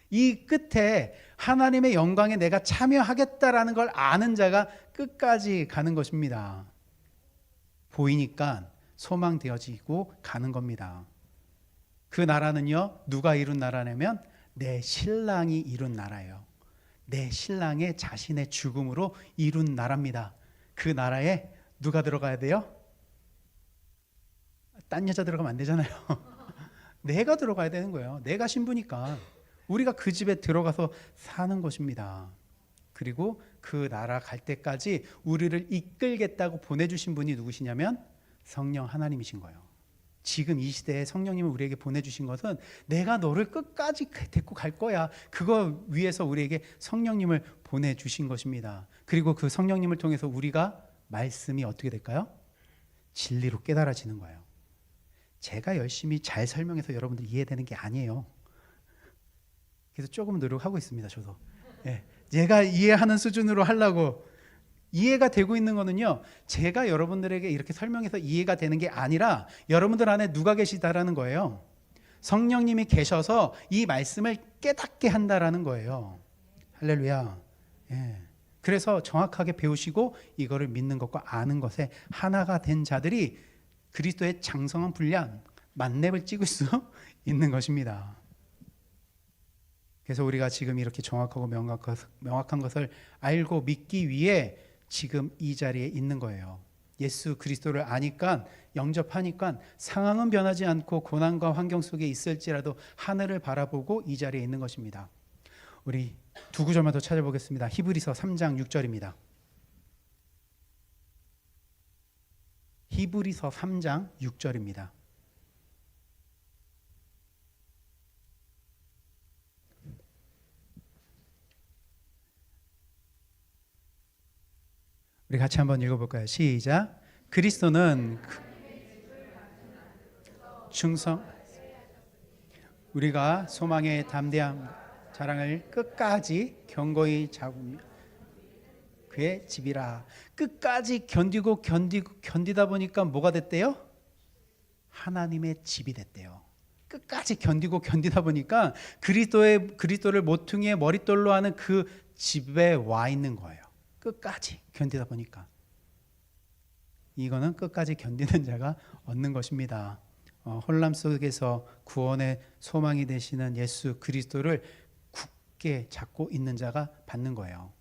이 끝에 하나님의 영광에 내가 참여하겠다라는 걸 아는 자가 끝까지 가는 것입니다. 보이니까 소망되어지고 가는 겁니다. 그 나라는요, 누가 이룬 나라냐면 내 신랑이 이룬 나라예요. 내 신랑의 자신의 죽음으로 이룬 나라입니다. 그 나라에 누가 들어가야 돼요? 딴 여자 들어가면 안 되잖아요. 내가 들어가야 되는 거예요. 내가 신부니까 우리가 그 집에 들어가서 사는 것입니다. 그리고 그 나라 갈 때까지 우리를 이끌겠다고 보내주신 분이 누구시냐면 성령 하나님이신 거예요. 지금 이 시대에 성령님을 우리에게 보내주신 것은 내가 너를 끝까지 데리고 갈 거야. 그거 위해서 우리에게 성령님을 보내주신 것입니다. 그리고 그 성령님을 통해서 우리가 말씀이 어떻게 될까요? 진리로 깨달아지는 거예요. 제가 열심히 잘 설명해서 여러분들 이해되는 게 아니에요. 그래서 조금 노력하고 있습니다. 저도. 예, 제가 이해하는 수준으로 하려고. 이해가 되고 있는 거는요, 제가 여러분들에게 이렇게 설명해서 이해가 되는 게 아니라 여러분들 안에 누가 계시다라는 거예요. 성령님이 계셔서 이 말씀을 깨닫게 한다라는 거예요. 할렐루야. 예. 그래서 정확하게 배우시고 이거를 믿는 것과 아는 것에 하나가 된 자들이 그리스도의 장성한 분량 만렙을 찍을 수 있는 것입니다. 그래서 우리가 지금 이렇게 정확하고 명확한 것을 알고 믿기 위해 지금 이 자리에 있는 거예요. 예수 그리스도를 아니까, 영접하니까 상황은 변하지 않고 고난과 환경 속에 있을지라도 하늘을 바라보고 이 자리에 있는 것입니다. 우리 두 구절만 더 찾아보겠습니다. 히브리서 3장 6절입니다. 히브리서 3장 6절입니다. 우리 같이 한번 읽어볼까요? 시작. 그리스도는 충성, 우리가 소망의 담대함 자랑을 끝까지 견고히 잡으며 그의 집이라. 끝까지 견디다 보니까 뭐가 됐대요? 하나님의 집이 됐대요. 끝까지 견디다 보니까 그리스도를 모퉁이의 머릿돌로 하는 그 집에 와 있는 거예요. 끝까지 견디다 보니까. 이거는 끝까지 견디는 자가 얻는 것입니다. 혼란 속에서 구원의 소망이 되시는 예수 그리스도를 굳게 잡고 있는 자가 받는 거예요.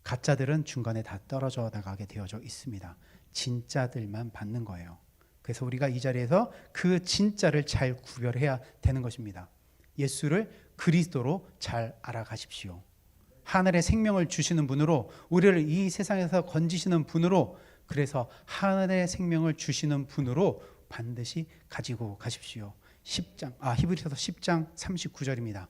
가짜들은 중간에 다 떨어져 나가게 되어져 있습니다. 진짜들만 받는 거예요. 그래서 우리가 이 자리에서 그 진짜를 잘 구별해야 되는 것입니다. 예수를 그리스도로 잘 알아가십시오. 하늘의 생명을 주시는 분으로, 우리를 이 세상에서 건지시는 분으로, 그래서 하늘의 생명을 주시는 분으로 반드시 가지고 가십시오. 히브리서 10장 39절입니다.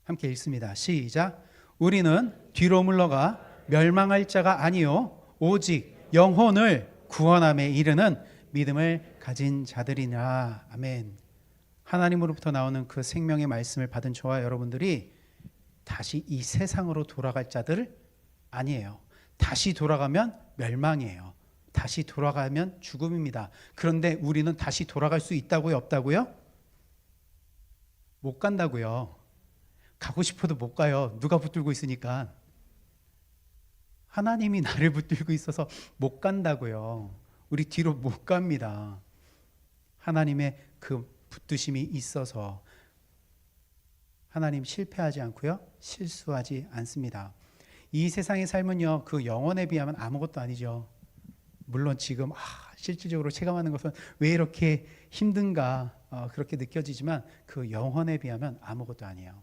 함께 읽습니다. 시작. 우리는 뒤로 물러가 멸망할 자가 아니요 오직 영혼을 구원함에 이르는 믿음을 가진 자들이냐. 아멘. 하나님으로부터 나오는 그 생명의 말씀을 받은 저와 여러분들이 다시 이 세상으로 돌아갈 자들 아니에요. 다시 돌아가면 멸망이에요. 다시 돌아가면 죽음입니다. 그런데 우리는 다시 돌아갈 수 있다고요? 없다고요? 못 간다고요. 가고 싶어도 못 가요. 누가 붙들고 있으니까. 하나님이 나를 붙들고 있어서 못 간다고요. 우리 뒤로 못 갑니다. 하나님의 그 붙드심이 있어서. 하나님 실패하지 않고요, 실수하지 않습니다. 이 세상의 삶은요, 그 영혼에 비하면 아무것도 아니죠. 물론 지금 실질적으로 체감하는 것은 왜 이렇게 힘든가 그렇게 느껴지지만 그 영혼에 비하면 아무것도 아니에요.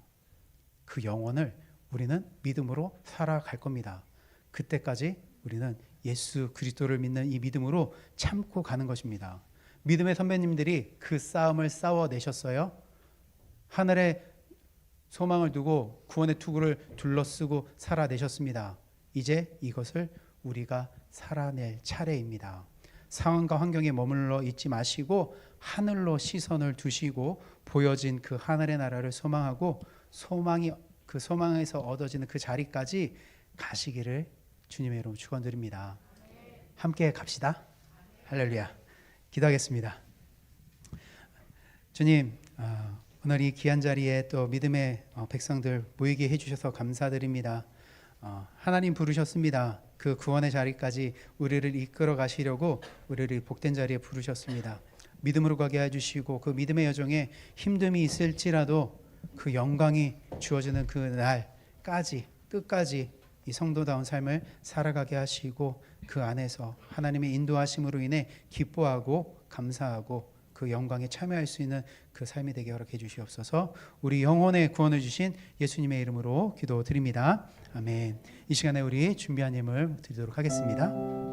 그 영혼을 우리는 믿음으로 살아갈 겁니다. 그때까지 우리는 예수 그리스도를 믿는 이 믿음으로 참고 가는 것입니다. 믿음의 선배님들이 그 싸움을 싸워내셨어요. 하늘에 소망을 두고 구원의 투구를 둘러쓰고 살아내셨습니다. 이제 이것을 우리가 살아낼 차례입니다. 상황과 환경에 머물러 있지 마시고 하늘로 시선을 두시고 보여진 그 하늘의 나라를 소망하고 그 소망에서 얻어지는 그 자리까지 가시기를 주님의 이름으로 축원드립니다. 함께 갑시다. 할렐루야. 기도하겠습니다. 주님, 오늘 이 귀한 자리에 또 믿음의 백성들 모이게 해주셔서 감사드립니다. 하나님 부르셨습니다. 그 구원의 자리까지 우리를 이끌어 가시려고 우리를 복된 자리에 부르셨습니다. 믿음으로 가게 해주시고 그 믿음의 여정에 힘듦이 있을지라도 그 영광이 주어지는 그 날, 끝까지 이 성도다운 삶을 살아가게 하시고 그 안에서 하나님의 인도하심으로 인해 기뻐하고 감사하고 그 영광에 참여할 수 있는 그 삶이 되게 허락해 주시옵소서. 우리 영혼의 구원을 주신 예수님의 이름으로 기도드립니다. 아멘. 이 시간에 우리 준비한 예물 드리도록 하겠습니다.